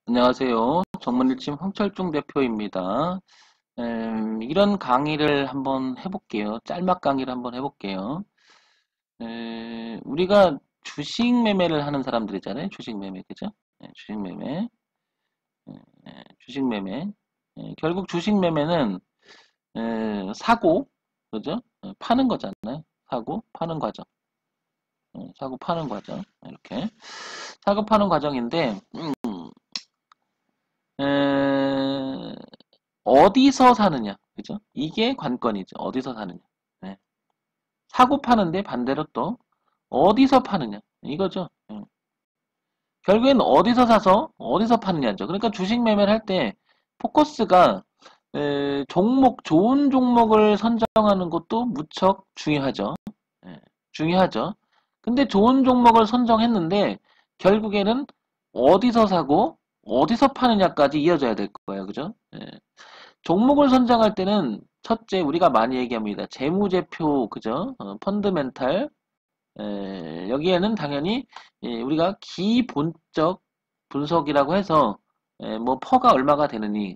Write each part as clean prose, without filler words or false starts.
안녕하세요. 정문일침 황철중 대표입니다. 이런 강의를 한번 해볼게요. 짤막 강의를 한번 해볼게요. 우리가 주식 매매를 하는 사람들이잖아요. 주식 매매, 그죠? 주식 매매, 주식 매매. 결국 주식 매매는 사고, 그죠? 파는 거잖아요. 사고, 파는 과정. 사고, 파는 과정. 이렇게. 사고, 파는 과정인데, 에, 어디서 사느냐, 그죠? 이게 관건이죠. 어디서 사느냐. 네. 사고 파는데 반대로 또 어디서 파느냐, 이거죠. 결국엔 어디서 사서 어디서 파느냐죠. 그러니까 주식 매매를 할 때 포커스가 종목, 좋은 종목을 선정하는 것도 무척 중요하죠. 예, 중요하죠. 근데 좋은 종목을 선정했는데 결국에는 어디서 사고 어디서 파느냐까지 이어져야 될 거예요. 그죠? 예. 종목을 선정할 때는 첫째 우리가 많이 얘기합니다. 재무제표, 그죠? 펀드멘탈. 여기에는 당연히 우리가 기본적 분석이라고 해서 뭐 퍼가 얼마가 되느니,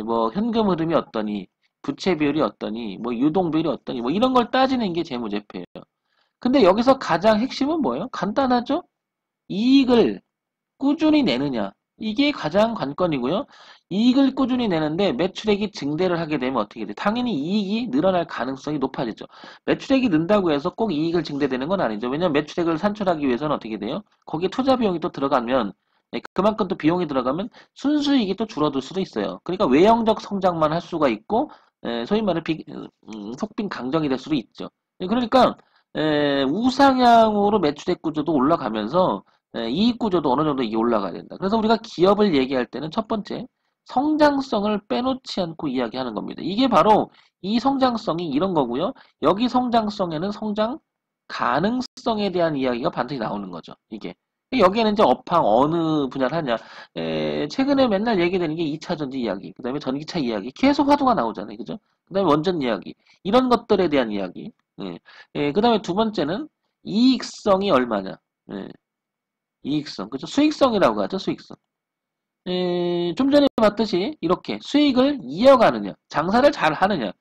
뭐 현금 흐름이 어떠니, 부채 비율이 어떠니, 뭐 유동 비율이 어떠니, 뭐 이런 걸 따지는 게 재무제표예요. 근데 여기서 가장 핵심은 뭐예요? 간단하죠? 이익을 꾸준히 내느냐. 이게 가장 관건이고요. 이익을 꾸준히 내는데 매출액이 증대를 하게 되면 어떻게 돼? 당연히 이익이 늘어날 가능성이 높아지죠. 매출액이 는다고 해서 꼭 이익을 증대되는 건 아니죠. 왜냐하면 매출액을 산출하기 위해서는 어떻게 돼요? 거기에 투자 비용이 또 들어가면 그만큼 또 비용이 들어가면 순수익이 또 줄어들 수도 있어요. 그러니까 외형적 성장만 할 수가 있고 소위 말해 속빈 강정이 될 수도 있죠. 그러니까 우상향으로 매출액 구조도 올라가면서 이익 구조도 어느 정도 이게 올라가야 된다. 그래서 우리가 기업을 얘기할 때는 첫 번째, 성장성을 빼놓지 않고 이야기하는 겁니다. 이게 바로 이 성장성이 이런 거고요. 여기 성장성에는 성장 가능성에 대한 이야기가 반드시 나오는 거죠. 이게. 여기에는 이제 업황 어느 분야를 하냐. 최근에 맨날 얘기되는 게 2차 전지 이야기, 그 다음에 전기차 이야기, 계속 화두가 나오잖아요. 그죠? 그 다음에 원전 이야기, 이런 것들에 대한 이야기. 그 다음에 두 번째는 이익성이 얼마냐. 예. 이익성, 그죠? 수익성이라고 하죠, 수익성. 좀 전에 봤듯이 이렇게 수익을 이어가느냐, 장사를 잘 하느냐,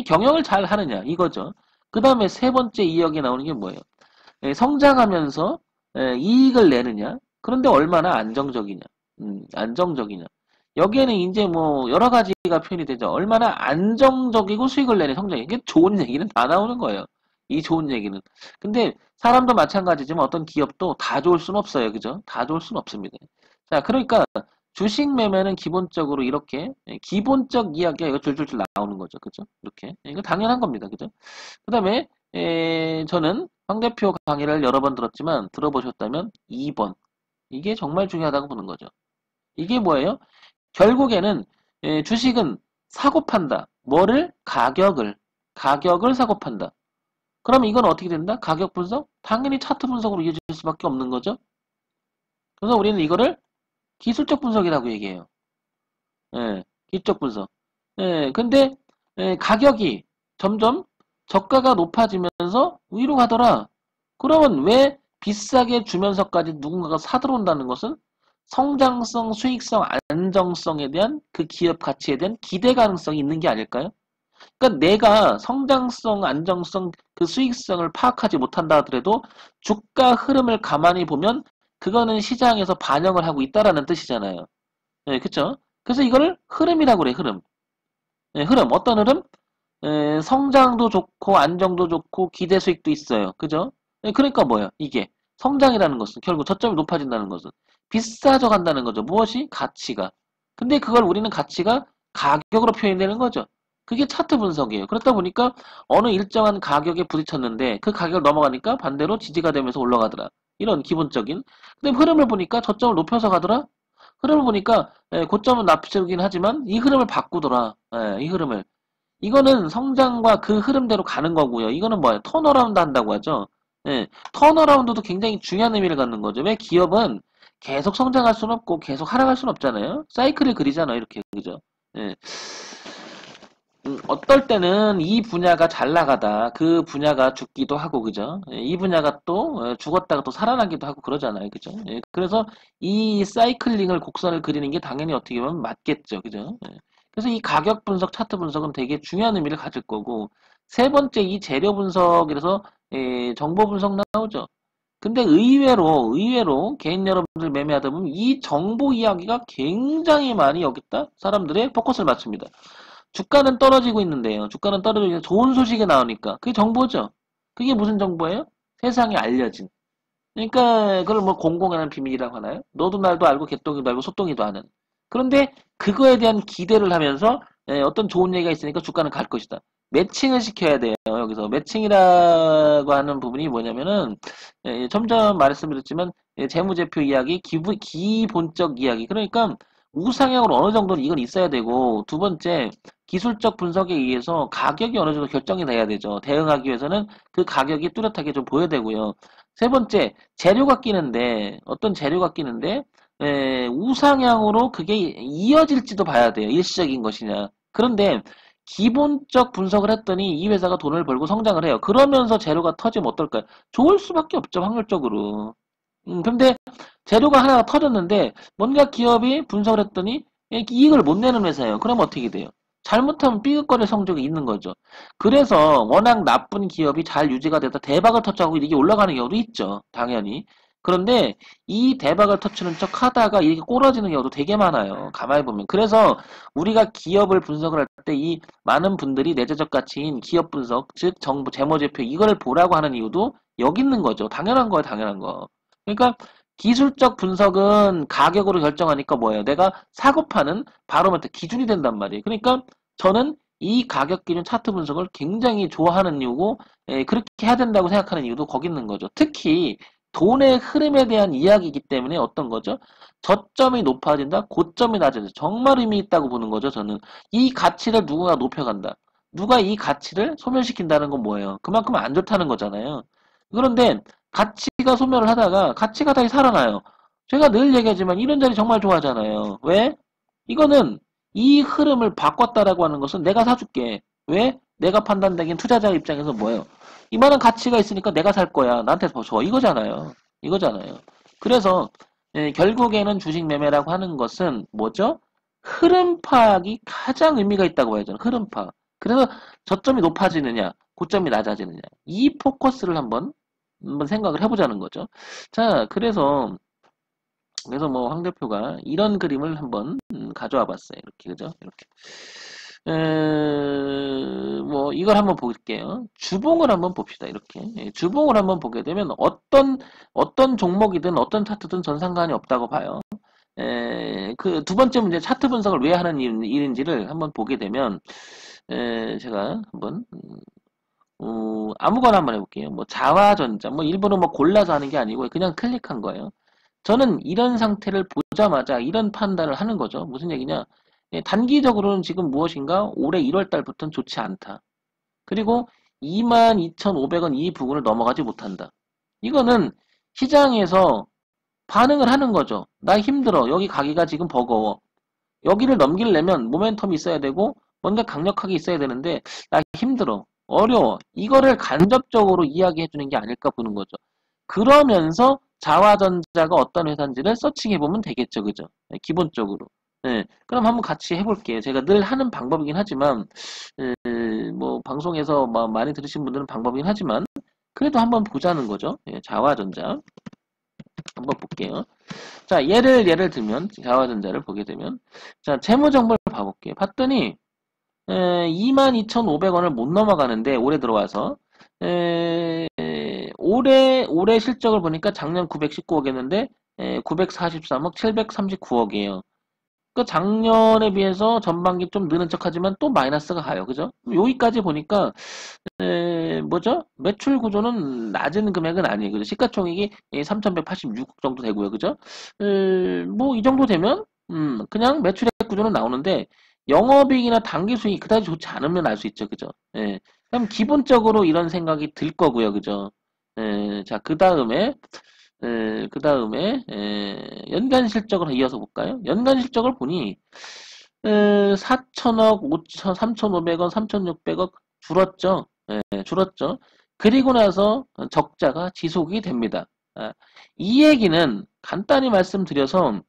경영을 잘 하느냐, 이거죠. 그 다음에 세 번째 이역에 나오는 게 뭐예요? 성장하면서 이익을 내느냐, 그런데 얼마나 안정적이냐, 안정적이냐. 여기에는 이제 뭐 여러 가지가 표현이 되죠. 얼마나 안정적이고 수익을 내는 성장이. 이게 좋은 얘기는 다 나오는 거예요. 이 좋은 얘기는. 근데 사람도 마찬가지지만 어떤 기업도 다 좋을 수는 없어요. 그죠? 다 좋을 수는 없습니다. 자, 그러니까 주식 매매는 기본적으로 이렇게 기본적 이야기가 이거 줄줄줄 나오는 거죠. 그죠? 이렇게. 이거 당연한 겁니다. 그죠? 그 다음에 저는 황 대표 강의를 여러 번 들었지만 들어보셨다면 2번. 이게 정말 중요하다고 보는 거죠. 이게 뭐예요? 결국에는 주식은 사고 판다. 뭐를? 가격을 사고 판다. 그럼 이건 어떻게 된다? 가격 분석? 당연히 차트 분석으로 이어질 수밖에 없는 거죠. 그래서 우리는 이거를 기술적 분석이라고 얘기해요. 기술적 분석. 근데 가격이 점점 저가가 높아지면서 위로 가더라. 그러면 왜 비싸게 주면서까지 누군가가 사들어온다는 것은 성장성, 수익성, 안정성에 대한 그 기업 가치에 대한 기대 가능성이 있는 게 아닐까요? 그러니까 내가 성장성, 안정성, 그 수익성을 파악하지 못한다 하더라도 주가 흐름을 가만히 보면 그거는 시장에서 반영을 하고 있다라는 뜻이잖아요. 네, 그쵸? 그래서 이거를 흐름이라고 그래, 흐름. 네, 흐름. 어떤 흐름? 성장도 좋고, 안정도 좋고, 기대 수익도 있어요. 그죠? 네, 그러니까 뭐야, 이게. 성장이라는 것은, 결국 저점이 높아진다는 것은 비싸져 간다는 거죠. 무엇이? 가치가. 근데 그걸 우리는 가치가 가격으로 표현되는 거죠. 그게 차트 분석이에요. 그렇다 보니까 어느 일정한 가격에 부딪혔는데 그 가격을 넘어가니까 반대로 지지가 되면서 올라가더라. 이런 기본적인. 근데 흐름을 보니까 저점을 높여서 가더라? 흐름을 보니까 고점은 납치긴 하지만 이 흐름을 바꾸더라. 이 흐름을. 이거는 성장과 그 흐름대로 가는 거고요. 이거는 뭐예요? 턴어라운드 한다고 하죠. 턴어라운드도 굉장히 중요한 의미를 갖는 거죠. 왜 기업은 계속 성장할 수는 없고 계속 하락할 수는 없잖아요. 사이클을 그리잖아요. 이렇게 그죠? 예. 어떨 때는 이 분야가 잘 나가다 그 분야가 죽기도 하고 그죠? 예, 이 분야가 또 죽었다가 또 살아나기도 하고 그러잖아요, 그죠? 예, 그래서 이 사이클링을 곡선을 그리는 게 당연히 어떻게 보면 맞겠죠, 그죠? 예. 그래서 이 가격 분석, 차트 분석은 되게 중요한 의미를 가질 거고 세 번째 이 재료 분석이라서 정보 분석 나오죠. 근데 의외로 개인 여러분들 매매하다 보면 이 정보 이야기가 굉장히 많이 여기다 사람들의 포커스를 맞춥니다. 주가는 떨어지고 있는데요. 주가는 떨어지고 있는데 좋은 소식이 나오니까. 그게 정보죠. 그게 무슨 정보예요? 세상에 알려진. 그러니까 그걸 뭐 공공연한 비밀이라고 하나요? 너도 날도 알고 개똥이도 알고 소똥이도 아는. 그런데 그거에 대한 기대를 하면서 어떤 좋은 얘기가 있으니까 주가는 갈 것이다. 매칭을 시켜야 돼요. 여기서 매칭이라고 하는 부분이 뭐냐면은 점점 말씀드렸지만 재무제표 이야기, 기본적 이야기. 그러니까 우상향으로 어느 정도는 이건 있어야 되고 두 번째 기술적 분석에 의해서 가격이 어느 정도 결정이 돼야 되죠. 대응하기 위해서는 그 가격이 뚜렷하게 좀 보여야 되고요. 세 번째 재료가 끼는데 어떤 재료가 끼는데 우상향으로 그게 이어질지도 봐야 돼요. 일시적인 것이냐. 그런데 기본적 분석을 했더니 이 회사가 돈을 벌고 성장을 해요. 그러면서 재료가 터지면 어떨까요? 좋을 수밖에 없죠, 확률적으로. 근데 재료가 하나가 터졌는데 뭔가 기업이 분석을 했더니 이익을 못 내는 회사예요. 그럼 어떻게 돼요? 잘못하면 삐걱거릴 성적이 있는 거죠. 그래서 워낙 나쁜 기업이 잘 유지가 되다 대박을 터치하고 이게 올라가는 경우도 있죠. 당연히. 그런데 이 대박을 터치는 척 하다가 이렇게 꼬라지는 경우도 되게 많아요. 가만히 보면. 그래서 우리가 기업을 분석을 할 때 이 많은 분들이 내재적 가치인 기업 분석, 즉 정보, 재무제표 이거를 보라고 하는 이유도 여기 있는 거죠. 당연한 거예요. 당연한 거. 그러니까 기술적 분석은 가격으로 결정하니까 뭐예요? 내가 사고 파는 바로메터 기준이 된단 말이에요. 그러니까 저는 이 가격 기준 차트 분석을 굉장히 좋아하는 이유고 그렇게 해야 된다고 생각하는 이유도 거기 있는 거죠. 특히 돈의 흐름에 대한 이야기이기 때문에 어떤 거죠? 저점이 높아진다, 고점이 낮아진다. 정말 의미 있다고 보는 거죠, 저는. 이 가치를 누군가 높여간다. 누가 이 가치를 소멸시킨다는 건 뭐예요? 그만큼 안 좋다는 거잖아요. 그런데 가치가 소멸을 하다가 가치가 다시 살아나요. 제가 늘 얘기하지만 이런 자리 정말 좋아하잖아요. 왜? 이거는 이 흐름을 바꿨다라고 하는 것은 내가 사줄게. 왜? 내가 판단되기엔 투자자 입장에서 뭐예요? 이만한 가치가 있으니까 내가 살 거야. 나한테 더 줘. 이거잖아요. 이거잖아요. 그래서 결국에는 주식 매매라고 하는 것은 뭐죠? 흐름 파악이 가장 의미가 있다고 봐야죠. 흐름 파악. 그래서 저점이 높아지느냐, 고점이 낮아지느냐. 이 포커스를 한번 생각을 해보자는 거죠. 자, 그래서 뭐 황 대표가 이런 그림을 한번 가져와 봤어요. 이렇게 그죠? 이렇게. 뭐 이걸 한번 볼게요. 주봉을 한번 봅시다. 이렇게 주봉을 한번 보게 되면 어떤 종목이든 어떤 차트든 전 상관이 없다고 봐요. 그 두 번째 문제 차트 분석을 왜 하는 일인지를 한번 보게 되면 제가 한번 아무거나 한번 해볼게요. 뭐 자화전자, 뭐 일부러 뭐 골라서 하는 게 아니고 그냥 클릭한 거예요. 저는 이런 상태를 보자마자 이런 판단을 하는 거죠. 무슨 얘기냐? 단기적으로는 지금 무엇인가 올해 1월 달부터는 좋지 않다. 그리고 22,500원 이 부분을 넘어가지 못한다. 이거는 시장에서 반응을 하는 거죠. 나 힘들어. 여기 가기가 지금 버거워. 여기를 넘기려면 모멘텀이 있어야 되고 뭔가 강력하게 있어야 되는데 나 힘들어. 어려워. 이거를 간접적으로 이야기해 주는 게 아닐까 보는 거죠. 그러면서 자화전자가 어떤 회사인지를 서칭해 보면 되겠죠. 그죠? 네, 기본적으로. 네, 그럼 한번 같이 해볼게요. 제가 늘 하는 방법이긴 하지만 뭐 방송에서 많이 들으신 분들은 방법이긴 하지만 그래도 한번 보자는 거죠. 네, 자화전자 한번 볼게요. 자, 예를 들면 자화전자를 보게 되면 자, 재무정보를 봐볼게요. 봤더니 22,500원을 못 넘어가는데 올해 들어와서 올해 실적을 보니까 작년 919억이었는데 943억, 739억이에요. 그 작년에 비해서 전반기 좀 느는 척하지만 또 마이너스가 가요. 그죠? 여기까지 보니까 뭐죠? 매출 구조는 낮은 금액은 아니에요. 그죠? 시가총액이 3,186억 정도 되고요. 그죠? 뭐 이 정도 되면 그냥 매출액 구조는 나오는데 영업이익이나 당기수익이 그다지 좋지 않으면 알 수 있죠. 그죠? 예. 그럼 기본적으로 이런 생각이 들 거고요. 그죠? 자, 그 다음에 연간 실적을 이어서 볼까요? 연간 실적을 보니 4천억, 5천, 3,500원, 3,600억 줄었죠. 예, 줄었죠. 그리고 나서 적자가 지속이 됩니다. 아, 이 얘기는 간단히 말씀드려서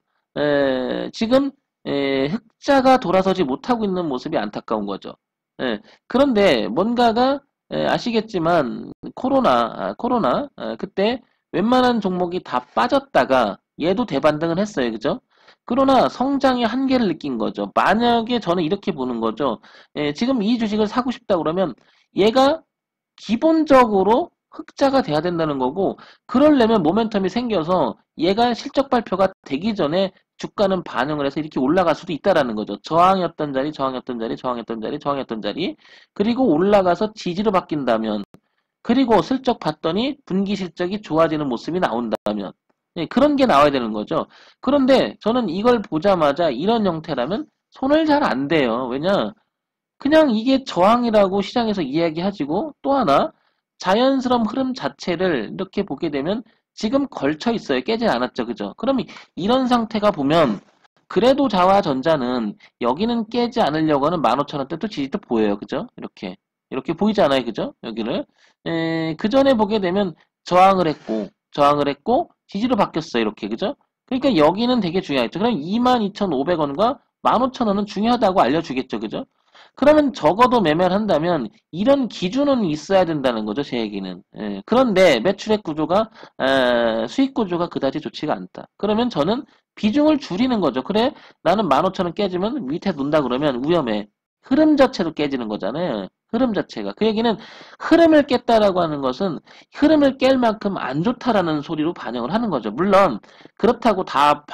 지금 흑자가 돌아서지 못하고 있는 모습이 안타까운 거죠. 예, 그런데 뭔가가 아시겠지만 코로나 그때 웬만한 종목이 다 빠졌다가 얘도 대반등을 했어요. 그죠? 그러나 성장의 한계를 느낀 거죠. 만약에 저는 이렇게 보는 거죠. 지금 이 주식을 사고 싶다 그러면 얘가 기본적으로 흑자가 돼야 된다는 거고, 그러려면 모멘텀이 생겨서 얘가 실적 발표가 되기 전에 주가는 반영을 해서 이렇게 올라갈 수도 있다라는 거죠. 저항이었던 자리, 저항이었던 자리, 저항이었던 자리, 저항이었던 자리. 그리고 올라가서 지지로 바뀐다면, 그리고 슬쩍 봤더니 분기 실적이 좋아지는 모습이 나온다면, 그런 게 나와야 되는 거죠. 그런데 저는 이걸 보자마자 이런 형태라면 손을 잘 안 대요. 왜냐? 그냥 이게 저항이라고 시장에서 이야기하지고, 또 하나 자연스러운 흐름 자체를 이렇게 보게 되면 지금 걸쳐 있어요. 깨지 않았죠. 그죠? 그럼 이런 상태가 보면 그래도 자화전자는 여기는 깨지 않으려고 하는 15,000원대 또 지지도 보여요. 그죠? 이렇게 보이지 않아요. 그죠? 여기를 그 전에 보게 되면 저항을 했고 지지로 바뀌었어요. 이렇게. 그죠? 그러니까 여기는 되게 중요하겠죠. 그럼 22,500원과 15,000원은 중요하다고 알려주겠죠. 그죠? 그러면 적어도 매매를 한다면 이런 기준은 있어야 된다는 거죠, 제 얘기는. 그런데 매출액 구조가, 수익 구조가 그다지 좋지가 않다. 그러면 저는 비중을 줄이는 거죠. 그래, 나는 15,000원 깨지면 밑에 논다 그러면 위험해. 흐름 자체도 깨지는 거잖아요. 흐름 자체가. 그 얘기는 흐름을 깼다라고 하는 것은 흐름을 깰 만큼 안 좋다라는 소리로 반영을 하는 거죠. 물론 그렇다고 다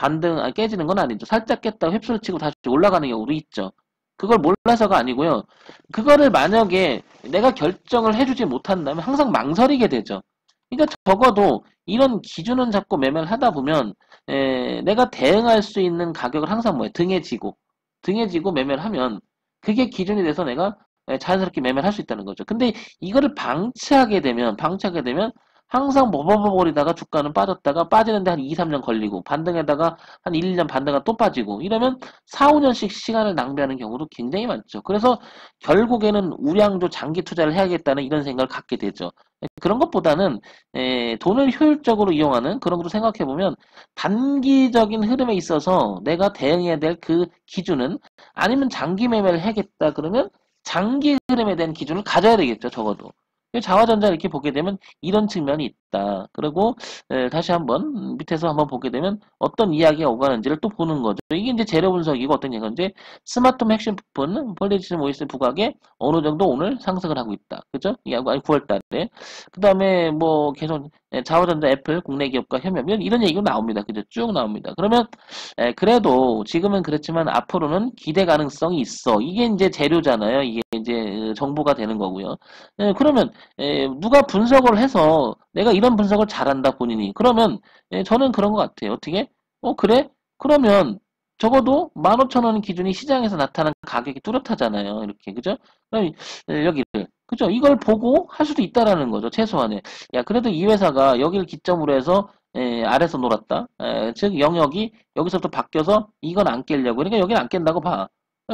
깨지는 건 아니죠. 살짝 깼다가 휩쓸어 치고 다시 올라가는 경우도 있죠. 그걸 몰라서가 아니고요. 그거를 만약에 내가 결정을 해주지 못한다면 항상 망설이게 되죠. 그러니까 적어도 이런 기준은 잡고 매매를 하다 보면 내가 대응할 수 있는 가격을 항상 등에 지고 매매를 하면 그게 기준이 돼서 내가 자연스럽게 매매를 할 수 있다는 거죠. 근데 이거를 방치하게 되면 항상 버버버거리다가 주가는 빠졌다가 빠지는데 한 2, 3년 걸리고 반등에다가 한 1, 2년 반등가 또 빠지고 이러면 4, 5년씩 시간을 낭비하는 경우도 굉장히 많죠. 그래서 결국에는 우량주 장기 투자를 해야겠다는 이런 생각을 갖게 되죠. 그런 것보다는 돈을 효율적으로 이용하는 그런 것도 생각해보면 단기적인 흐름에 있어서 내가 대응해야 될 그 기준은 아니면 장기 매매를 해야겠다 그러면 장기 흐름에 대한 기준을 가져야 되겠죠. 적어도. 자화전자 이렇게 보게 되면 이런 측면이 있다. 그리고 다시 한번 밑에서 한번 보게 되면 어떤 이야기가 오가는지를 또 보는 거죠. 이게 이제 재료 분석이고 어떤 얘기인지 스마트홈 핵심 부분 폴리시즘 오이스 부각에 어느 정도 오늘 상승을 하고 있다. 그죠? 이게 아니 9월 달에. 그다음에 뭐 계속 자화전자 애플 국내 기업과 협력 이런 얘기가 나옵니다. 그죠? 쭉 나옵니다. 그러면 그래도 지금은 그렇지만 앞으로는 기대 가능성이 있어. 이게 이제 재료잖아요. 이게 이제 정보가 되는 거고요. 그러면 누가 분석을 해서 내가 이런 분석을 잘한다 본인이 그러면 저는 그런 것 같아요. 어떻게? 그래? 그러면 적어도 15,000원 기준이 시장에서 나타난 가격이 뚜렷하잖아요. 이렇게 그죠? 그럼 여기를 그죠? 이걸 보고 할 수도 있다라는 거죠. 최소한에. 야 그래도 이 회사가 여기를 기점으로 해서 아래서 놀았다. 즉 영역이 여기서부터 바뀌어서 이건 안 깰려고. 그러니까 여기는 안 깬다고 봐.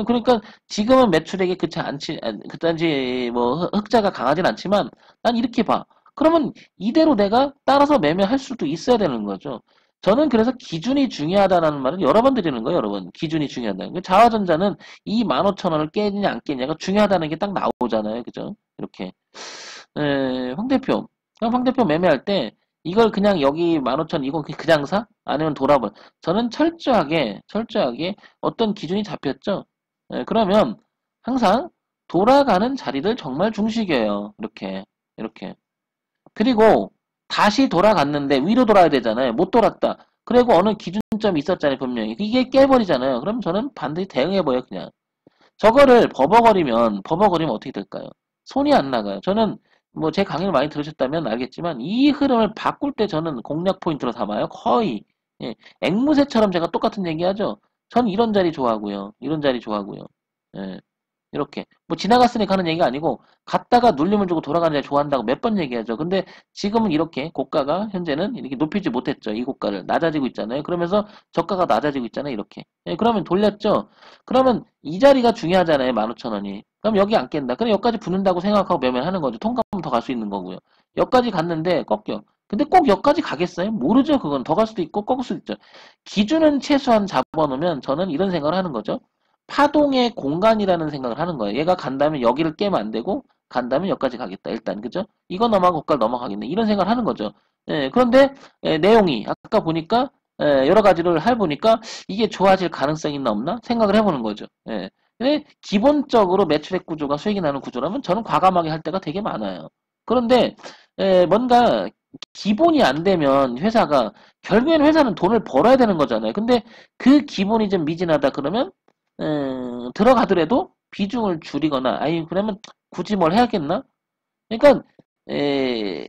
그러니까 지금은 매출액이 그딴지 뭐 흑자가 강하진 않지만 난 이렇게 봐. 그러면 이대로 내가 따라서 매매할 수도 있어야 되는 거죠. 저는 그래서 기준이 중요하다는 말은 여러 번 드리는 거예요, 여러분. 기준이 중요하다는 거. 자화전자는 이 15,000원을 깨느냐 안 깨느냐가 중요하다는 게 딱 나오잖아요. 그죠? 이렇게. 황 대표. 그럼 황 대표 매매할 때 이걸 그냥 여기 15,000 이거 그냥 사? 아니면 돌아봐. 저는 철저하게 어떤 기준이 잡혔죠. 그러면 항상 돌아가는 자리를 정말 중시겨요. 이렇게. 그리고 다시 돌아갔는데 위로 돌아야 되잖아요. 못 돌았다. 그리고 어느 기준점이 있었잖아요. 분명히. 이게 깨버리잖아요. 그럼 저는 반드시 대응해버려요. 그냥. 저거를 버벅거리면 어떻게 될까요? 손이 안 나가요. 저는 뭐 제 강의를 많이 들으셨다면 알겠지만 이 흐름을 바꿀 때 저는 공략 포인트로 삼아요. 거의. 예, 앵무새처럼 제가 똑같은 얘기하죠. 전 이런 자리 좋아하고요. 이런 자리 좋아하고요. 예. 이렇게. 뭐 지나갔으니까 하는 얘기가 아니고 갔다가 눌림을 주고 돌아가는 애 좋아한다고 몇 번 얘기하죠. 근데 지금은 이렇게 고가가 현재는 이렇게 높이지 못했죠. 이 고가를 낮아지고 있잖아요. 그러면서 저가가 낮아지고 있잖아요. 이렇게. 예, 그러면 돌렸죠. 그러면 이 자리가 중요하잖아요. 15,000원이. 그럼 여기 안 깬다. 그럼 여기까지 붙는다고 생각하고 매매하는 거죠. 통가면 더 갈 수 있는 거고요. 여기까지 갔는데 꺾여. 근데 꼭 여기까지 가겠어요? 모르죠. 그건 더 갈 수도 있고 꺾을 수도 있죠. 기준은 최소한 잡아놓으면 저는 이런 생각을 하는 거죠. 파동의 공간이라는 생각을 하는 거예요. 얘가 간다면 여기를 깨면 안 되고 간다면 여기까지 가겠다. 일단 그죠? 이거 넘어가고 거기까지 넘어가겠네. 이런 생각을 하는 거죠. 예, 그런데 내용이 아까 보니까 여러 가지를 해보니까 이게 좋아질 가능성이 있나 없나 생각을 해보는 거죠. 예. 근데 기본적으로 매출액 구조가 수익이 나는 구조라면 저는 과감하게 할 때가 되게 많아요. 그런데 뭔가 기본이 안 되면 회사가 결국엔 회사는 돈을 벌어야 되는 거잖아요. 근데 그 기본이 좀 미진하다 그러면 들어가더라도 비중을 줄이거나 아니 그러면 굳이 뭘 해야겠나? 그러니까 에,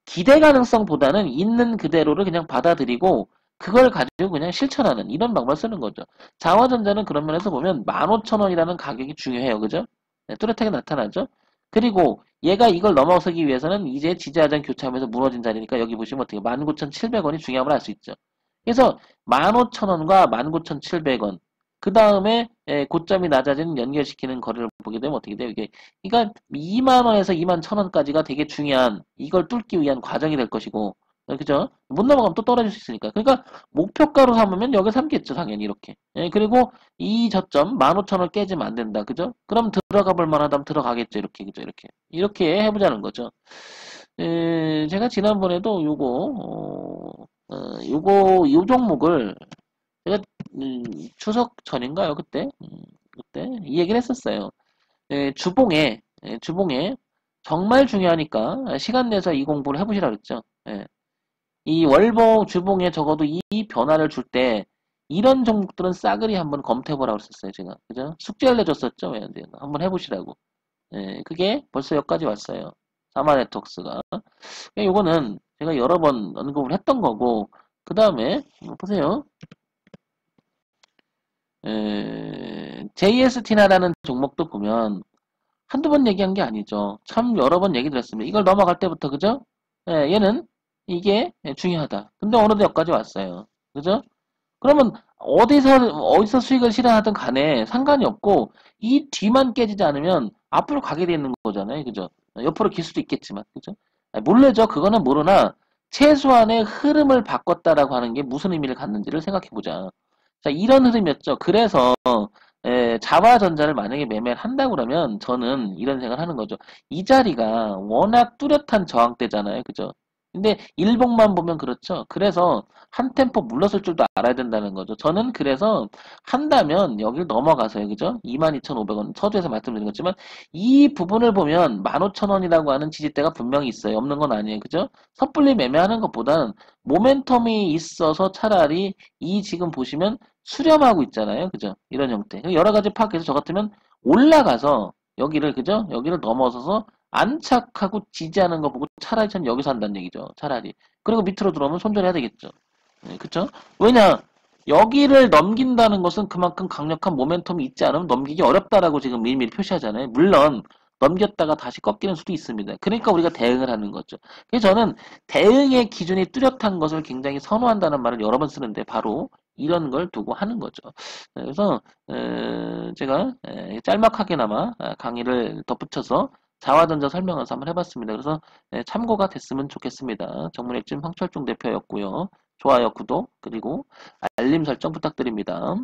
기대 가능성보다는 있는 그대로를 그냥 받아들이고 그걸 가지고 그냥 실천하는 이런 방법을 쓰는 거죠. 자화전자는 그런 면에서 보면 15,000원이라는 가격이 중요해요. 그죠? 네, 뚜렷하게 나타나죠. 그리고 얘가 이걸 넘어서기 위해서는 이제 지지하장 교차하면서 무너진 자리니까 여기 보시면 어떻게 19,700원이 중요함을 알 수 있죠. 그래서 15,000원과 19,700원 그 다음에 고점이 낮아지는 연결시키는 거리를 보게 되면 어떻게 돼요? 이게 그러니까 2만 원에서 2만 1,000원까지가 되게 중요한 이걸 뚫기 위한 과정이 될 것이고 그죠? 못 넘어가면 또 떨어질 수 있으니까. 그러니까 목표가로 삼으면 여기 삼겠죠, 당연히 이렇게. 그리고 이 저점 15,000원 깨지면 안 된다. 그죠? 그럼 들어가 볼 만하다면 들어가겠죠, 이렇게. 그죠? 이렇게 해보자는 거죠. 제가 지난번에도 요 종목을 제가 추석 전인가요? 그때 이 얘기를 했었어요. 주봉에 정말 중요하니까 시간 내서 이 공부를 해보시라 그랬죠. 이 월봉 주봉에 적어도 이 변화를 줄 때 이런 종목들은 싸그리 한번 검토해보라고 했었어요. 제가 그죠? 숙제를 내줬었죠. 한번 해보시라고. 그게 벌써 여기까지 왔어요. 사마 네트워크스가. 요거는 제가 여러 번 언급을 했던 거고 그 다음에 보세요. JST나라는 종목도 보면 한두 번 얘기한 게 아니죠. 참 여러 번 얘기 드렸습니다. 이걸 넘어갈 때부터 그죠? 얘는 이게 중요하다. 근데 어느덧 여기까지 왔어요. 그죠? 그러면 어디서 수익을 실현하든 간에 상관이 없고 이 뒤만 깨지지 않으면 앞으로 가게 되는 거잖아요. 그죠? 옆으로 길 수도 있겠지만 그죠? 모르죠. 그거는 모르나 최소한의 흐름을 바꿨다라고 하는 게 무슨 의미를 갖는지를 생각해 보자. 자, 이런 흐름이었죠. 그래서 자화전자를 만약에 매매를 한다고 그러면 저는 이런 생각을 하는 거죠. 이 자리가 워낙 뚜렷한 저항대잖아요. 그죠? 근데 일봉만 보면 그렇죠. 그래서 한 템포 물러설 줄도 알아야 된다는 거죠. 저는 그래서 한다면 여기를 넘어가서요. 그죠? 22,500원 서두에서 말씀드린 것지만 이 부분을 보면 15,000원이라고 하는 지지대가 분명히 있어요. 없는 건 아니에요. 그죠? 섣불리 매매하는 것보다는 모멘텀이 있어서 차라리 이 지금 보시면 수렴하고 있잖아요. 그죠? 이런 형태. 여러 가지 파악해서 저 같으면 올라가서 여기를 그죠? 여기를 넘어서서 안착하고 지지하는 거 보고 차라리 전 여기서 한다는 얘기죠. 차라리. 그리고 밑으로 들어오면 손절해야 되겠죠. 그쵸? 왜냐? 여기를 넘긴다는 것은 그만큼 강력한 모멘텀이 있지 않으면 넘기기 어렵다라고 지금 미리미리 표시하잖아요. 물론 넘겼다가 다시 꺾이는 수도 있습니다. 그러니까 우리가 대응을 하는 거죠. 그래서 저는 대응의 기준이 뚜렷한 것을 굉장히 선호한다는 말을 여러 번 쓰는데 바로 이런 걸 두고 하는 거죠. 그래서 제가 짤막하게나마 강의를 덧붙여서 자화전자 설명해서 한번 해봤습니다. 그래서 참고가 됐으면 좋겠습니다. 정문액진 황철중 대표였고요. 좋아요, 구독, 그리고 알림 설정 부탁드립니다.